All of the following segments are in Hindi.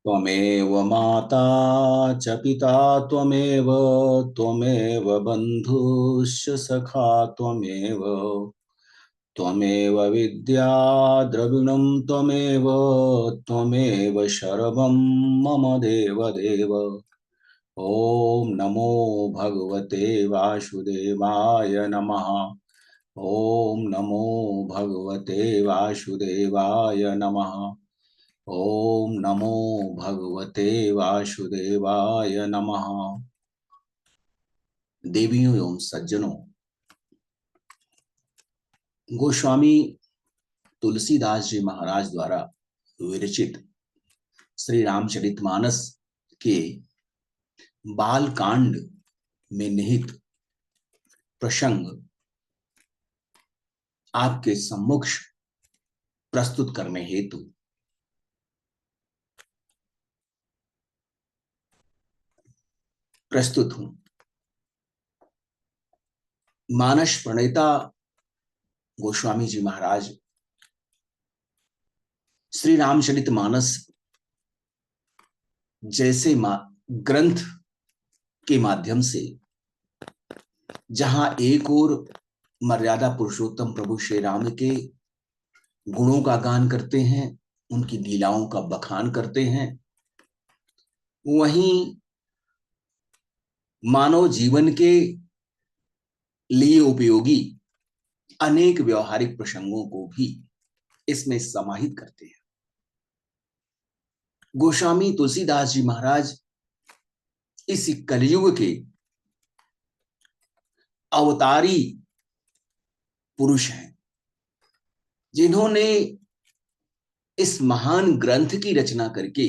त्वमेव माता च पिता त्वमेव त्वमेव बन्धुश्च सखा त्वमेव त्वमेव विद्या द्रविणं त्वमेव त्वमेव शर्वं मम देवदेव। ॐ नमो भगवते वासुदेवाय नमः। ॐ नमो भगवते वासुदेवाय नमः। ॐ नमो भगवते वासुदेवाय नमः। देवियों एवं सज्जनों, गोस्वामी तुलसीदास जी महाराज द्वारा विरचित श्री रामचरितमानस के बाल कांड में निहित प्रसंग आपके सम्मुख प्रस्तुत करने हेतु प्रस्तुत हूं। मानस प्रणेता गोस्वामी जी महाराज श्री रामचरितमानस जैसे ग्रंथ के माध्यम से जहां एक ओर मर्यादा पुरुषोत्तम प्रभु श्री राम के गुणों का गान करते हैं, उनकी लीलाओं का बखान करते हैं, वहीं मानव जीवन के लिए उपयोगी अनेक व्यवहारिक प्रसंगों को भी इसमें समाहित करते हैं। गोस्वामी तुलसीदास जी महाराज इस कलयुग के अवतारी पुरुष हैं, जिन्होंने इस महान ग्रंथ की रचना करके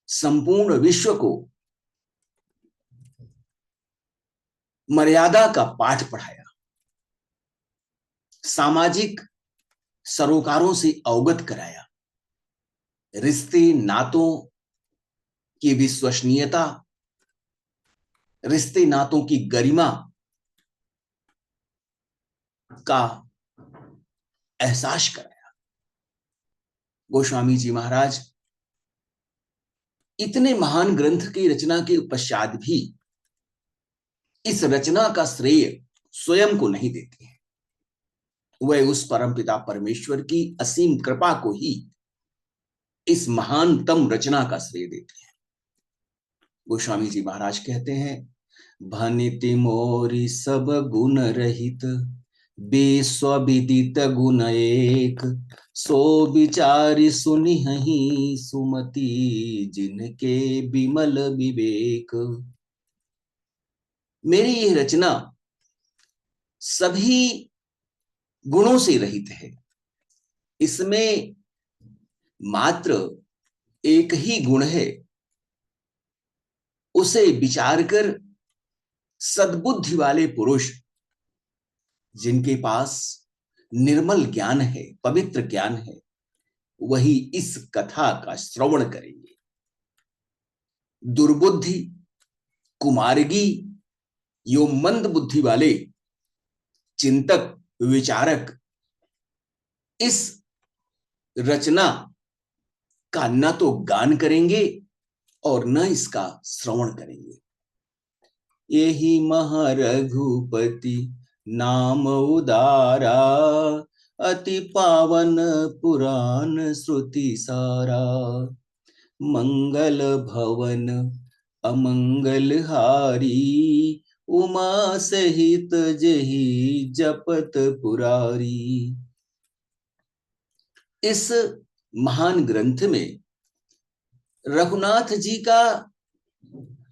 संपूर्ण विश्व को मर्यादा का पाठ पढ़ाया, सामाजिक सरोकारों से अवगत कराया, रिश्ते नातों की विश्वसनीयता, रिश्ते नातों की गरिमा का एहसास कराया। गोस्वामी जी महाराज इतने महान ग्रंथ की रचना के पश्चात भी इस रचना का श्रेय स्वयं को नहीं देते हैं। वह उस परमपिता परमेश्वर की असीम कृपा को ही इस महानतम रचना का श्रेय देते हैं। गोस्वामी जी महाराज कहते हैं, भनिति मोरी सब गुण रहित बेस्वविदित गुण एक, सो विचारि सुनिहि सुमति जिनके विमल विवेक। मेरी यह रचना सभी गुणों से रहित है, इसमें मात्र एक ही गुण है, उसे विचार कर सद्बुद्धि वाले पुरुष जिनके पास निर्मल ज्ञान है, पवित्र ज्ञान है, वही इस कथा का श्रवण करेंगे। दुर्बुद्धि, कुमार्गी, यो मंद बुद्धि वाले चिंतक, विचारक इस रचना का न तो गान करेंगे और न इसका श्रवण करेंगे। यही महारघुपति नाम उदारा, अति पावन पुराण श्रुति सारा, मंगल भवन अमंगल हारी, उमा सहित जही जपत पुरारी। इस महान ग्रंथ में रघुनाथ जी का,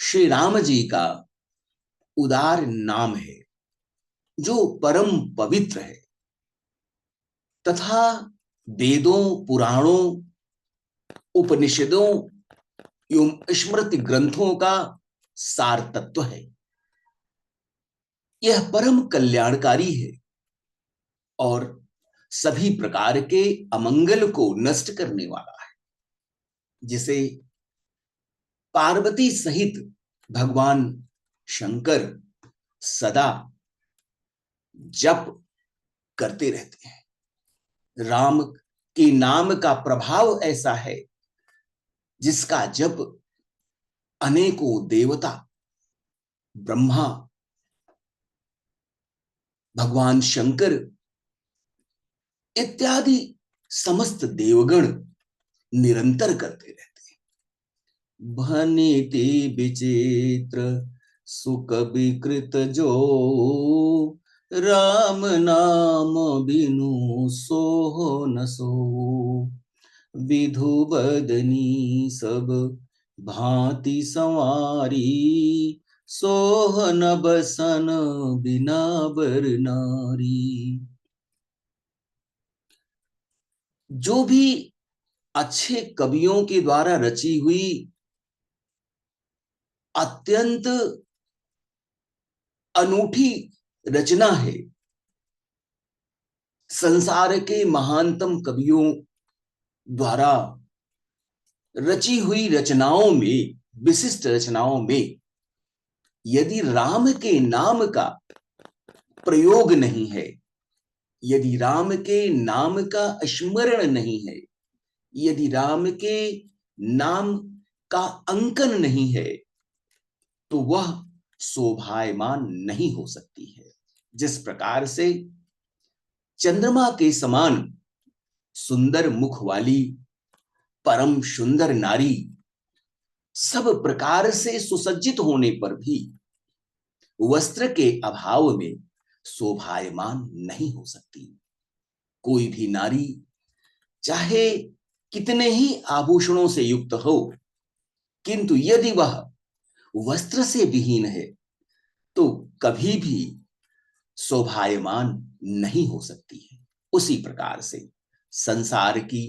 श्री राम जी का उदार नाम है, जो परम पवित्र है तथा वेदों, पुराणों, उपनिषदों एवं स्मृति ग्रंथों का सार तत्व है। यह परम कल्याणकारी है और सभी प्रकार के अमंगल को नष्ट करने वाला है, जिसे पार्वती सहित भगवान शंकर सदा जप करते रहते हैं। राम के नाम का प्रभाव ऐसा है जिसका जप अनेकों देवता, ब्रह्मा, भगवान शंकर इत्यादि समस्त देवगण निरंतर करते रहते हैं। भनिति विचित्र सुख विकृत जो, राम नाम बिनु सोहो न सो। विधु बदनी सब भांति संवारी, सोह न बसन बिना बर नारी। जो भी अच्छे कवियों के द्वारा रची हुई अत्यंत अनूठी रचना है, संसार के महानतम कवियों द्वारा रची हुई रचनाओं में, विशिष्ट रचनाओं में यदि राम के नाम का प्रयोग नहीं है, यदि राम के नाम का स्मरण नहीं है, यदि राम के नाम का अंकन नहीं है, तो वह शोभायमान नहीं हो सकती है। जिस प्रकार से चंद्रमा के समान सुंदर मुख वाली परम सुंदर नारी सब प्रकार से सुसज्जित होने पर भी वस्त्र के अभाव में शोभायमान नहीं हो सकती। कोई भी नारी चाहे कितने ही आभूषणों से युक्त हो, किंतु यदि वह वस्त्र से विहीन है तो कभी भी शोभायमान नहीं हो सकती है। उसी प्रकार से संसार की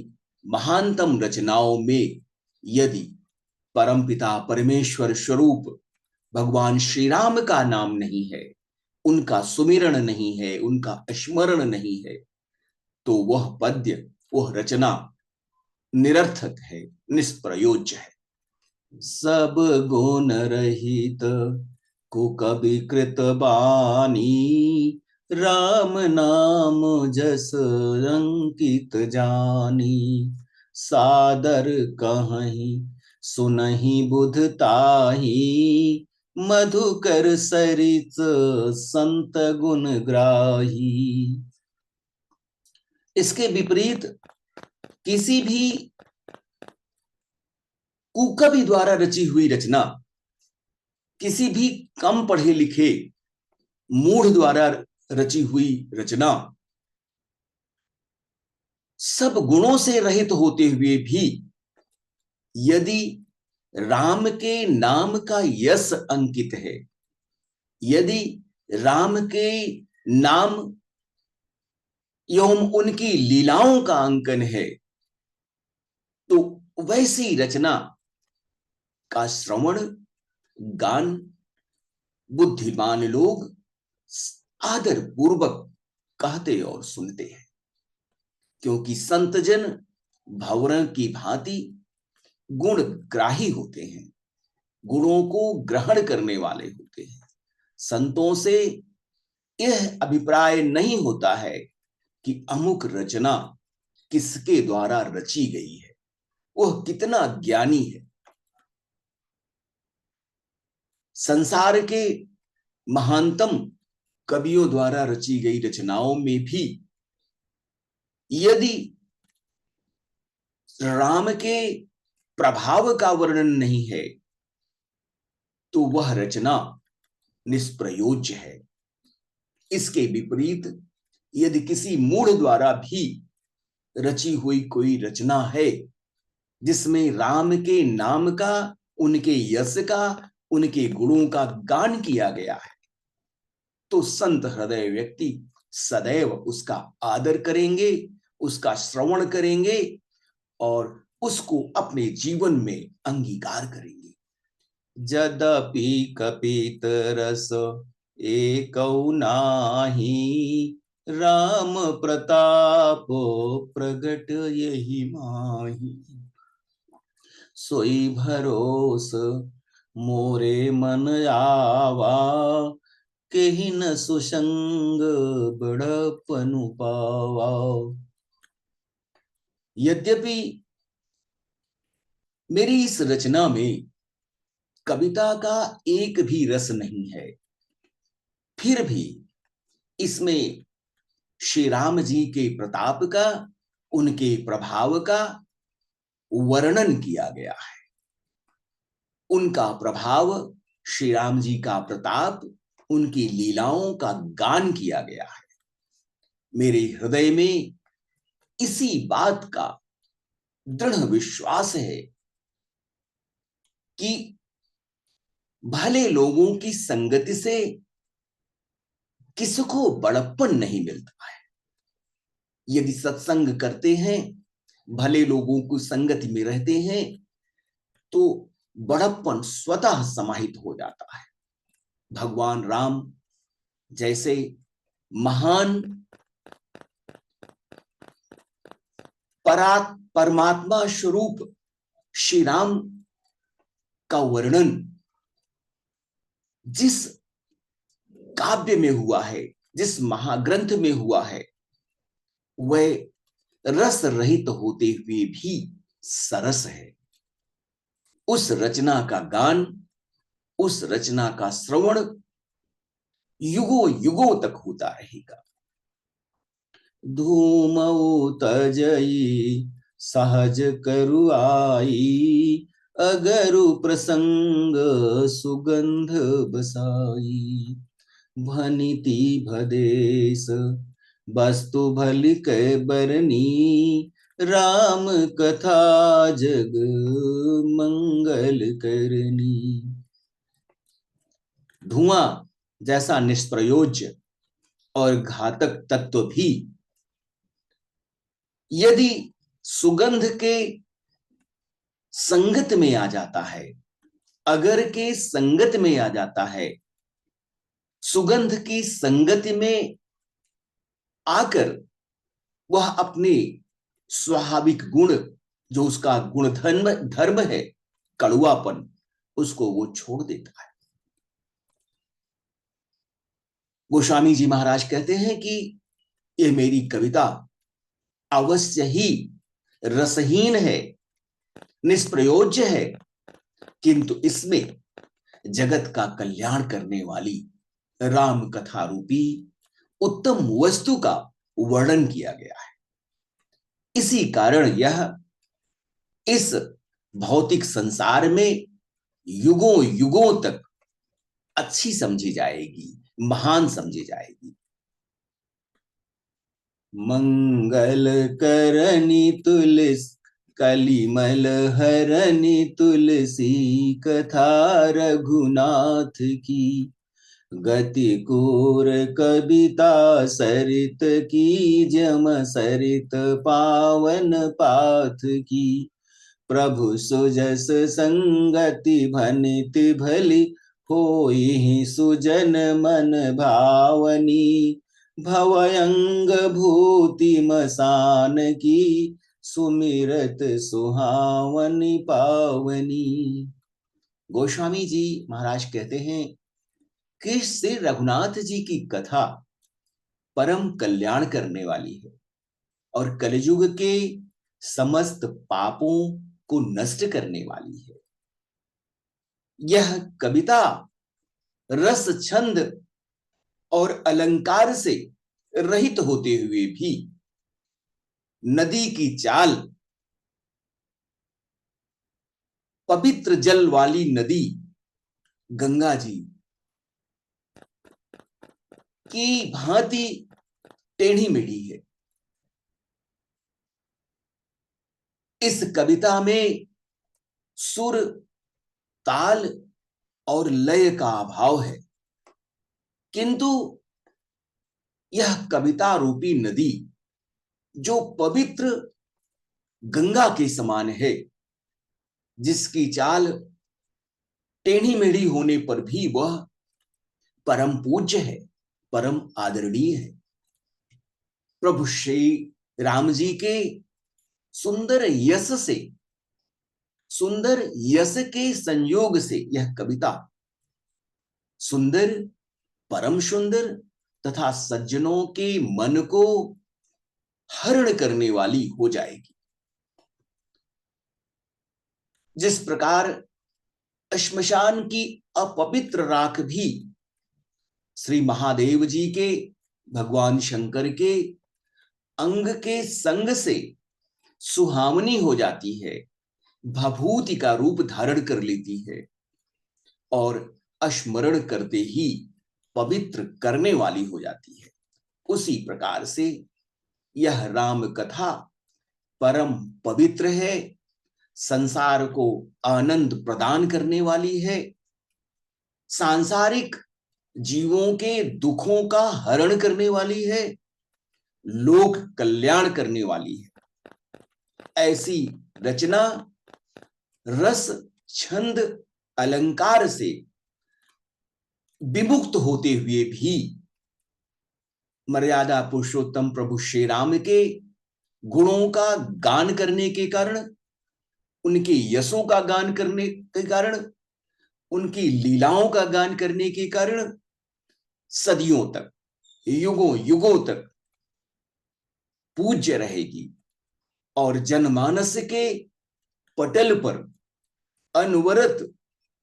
महानतम रचनाओं में यदि परमपिता परमेश्वर स्वरूप भगवान श्री राम का नाम नहीं है, उनका सुमिरण नहीं है, उनका स्मरण नहीं है, तो वह पद्य, वह रचना निरर्थक है, निष्प्रयोज्य है। सब गुण रहित कुकवि कृत बानी, राम नाम जस अंकित जानी। सादर कहीं सुनहि बुध ताही, मधुकर सरित संत गुण ग्राही। इसके विपरीत किसी भी कुकवि द्वारा रची हुई रचना, किसी भी कम पढ़े लिखे मूढ़ द्वारा रची हुई रचना सब गुणों से रहित होते हुए भी यदि राम के नाम का यश अंकित है, यदि राम के नाम एवं उनकी लीलाओं का अंकन है, तो वैसी रचना का श्रवण गान बुद्धिमान लोग आदर पूर्वक कहते और सुनते हैं। क्योंकि संतजन भंवर की भांति गुण ग्राही होते हैं, गुणों को ग्रहण करने वाले होते हैं। संतों से यह अभिप्राय नहीं होता है कि अमुक रचना किसके द्वारा रची गई है, वह कितना ज्ञानी है। संसार के महानतम कवियों द्वारा रची गई रचनाओं में भी यदि राम के प्रभाव का वर्णन नहीं है तो वह रचना निष्प्रयोज्य है। इसके विपरीत यदि किसी मूढ़ द्वारा भी रची हुई कोई रचना है जिसमें राम के नाम का, उनके यश का, उनके गुणों का गान किया गया है, तो संत हृदय व्यक्ति सदैव उसका आदर करेंगे, उसका श्रवण करेंगे और उसको अपने जीवन में अंगीकार करेंगे। यद्यपि कपित रस एकौ नाहि, राम प्रताप प्रगट यही माही। सोई भरोस मोरे मन आवा, केहि न सुसंग बड़पनु पावा। यद्यपि मेरी इस रचना में कविता का एक भी रस नहीं है, फिर भी इसमें श्री राम जी के प्रताप का, उनके प्रभाव का वर्णन किया गया है। उनका प्रभाव, श्री राम जी का प्रताप, उनकी लीलाओं का गान किया गया है। मेरे हृदय में इसी बात का दृढ़ विश्वास है कि भले लोगों की संगति से किसको बड़प्पन नहीं मिलता है। यदि सत्संग करते हैं, भले लोगों की संगति में रहते हैं, तो बड़प्पन स्वतः समाहित हो जाता है। भगवान राम जैसे महान परमात्मा स्वरूप श्री राम का वर्णन जिस काव्य में हुआ है, जिस महाग्रंथ में हुआ है, वह रस रहित होते हुए भी सरस है। उस रचना का गान, उस रचना का श्रवण युगों युगों तक होता रहेगा। धूमऊ तजई सहज करु आई, अगरु प्रसंग सुगंध बसाई। भनिति भदेश वस्तु भलि कै बरनी, राम कथा जग मंगल करनी। धुआं जैसा निष्प्रयोज्य और घातक तत्व भी यदि सुगंध के संगत में आ जाता है, अगर के संगत में आ जाता है, सुगंध की संगति में आकर वह अपने स्वाभाविक गुण, जो उसका गुण धर्म है, कड़ुआपन, उसको वो छोड़ देता है। गोस्वामी जी महाराज कहते हैं कि ये मेरी कविता अवश्य ही रसहीन है, निष्प्रयोज्य है, किंतु इसमें जगत का कल्याण करने वाली राम कथा रूपी उत्तम वस्तु का वर्णन किया गया है। इसी कारण यह इस भौतिक संसार में युगों युगों तक अच्छी समझी जाएगी, महान समझी जाएगी। मंगल करनी तुलसी कलिमल हरनी, तुलसी कथा रघुनाथ की। गति कोर कविता सरित की, जम सरित पावन पाथ की। प्रभु सुजस संगति भनिति भली, होई सुजन मन भावनी। भवयंग भूति मसान की, सुमिरत सुहावनी पावनी। गोस्वामी जी महाराज कहते हैं कि श्री रघुनाथ जी की कथा परम कल्याण करने वाली है और कलयुग के समस्त पापों को नष्ट करने वाली है। यह कविता रस छंद और अलंकार से रहित होते हुए भी नदी की चाल, पवित्र जल वाली नदी गंगा जी की भांति टेढ़ी मेढ़ी है। इस कविता में सुर, ताल और लय का अभाव है, किंतु यह कविता रूपी नदी जो पवित्र गंगा के समान है, जिसकी चाल टेढ़ी मेढ़ी होने पर भी वह परम पूज्य है, परम आदरणीय है। प्रभु श्री राम जी के सुंदर यश से, सुंदर यश के संयोग से यह कविता सुंदर, परम सुंदर तथा सज्जनों के मन को हरण करने वाली हो जाएगी। जिस प्रकार श्मशान की अपवित्र राख भी श्री महादेव जी के, भगवान शंकर के अंग के संग से सुहावनी हो जाती है, भभूति का रूप धारण कर लेती है और स्मरण करते ही पवित्र करने वाली हो जाती है, उसी प्रकार से यह राम कथा परम पवित्र है, संसार को आनंद प्रदान करने वाली है, सांसारिक जीवों के दुखों का हरण करने वाली है, लोक कल्याण करने वाली है। ऐसी रचना रस छंद अलंकार से विमुक्त होते हुए भी मर्यादा पुरुषोत्तम प्रभु श्री राम के गुणों का गान करने के कारण, उनके यशों का गान करने के कारण, उनकी लीलाओं का गान करने के कारण सदियों तक, युगों युगों तक पूज्य रहेगी और जनमानस के पटल पर अनवरत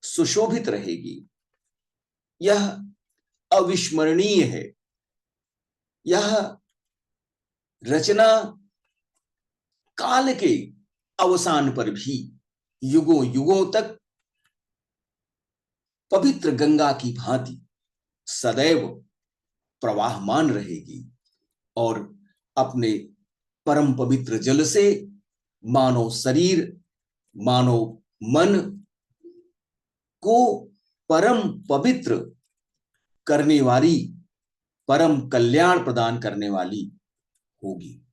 सुशोभित रहेगी। यह अविस्मरणीय है। यह रचना काल के अवसान पर भी युगों युगों तक पवित्र गंगा की भांति सदैव प्रवाहमान रहेगी और अपने परम पवित्र जल से मानव शरीर, मानव मन को परम पवित्र करने वाली, परम कल्याण प्रदान करने वाली होगी।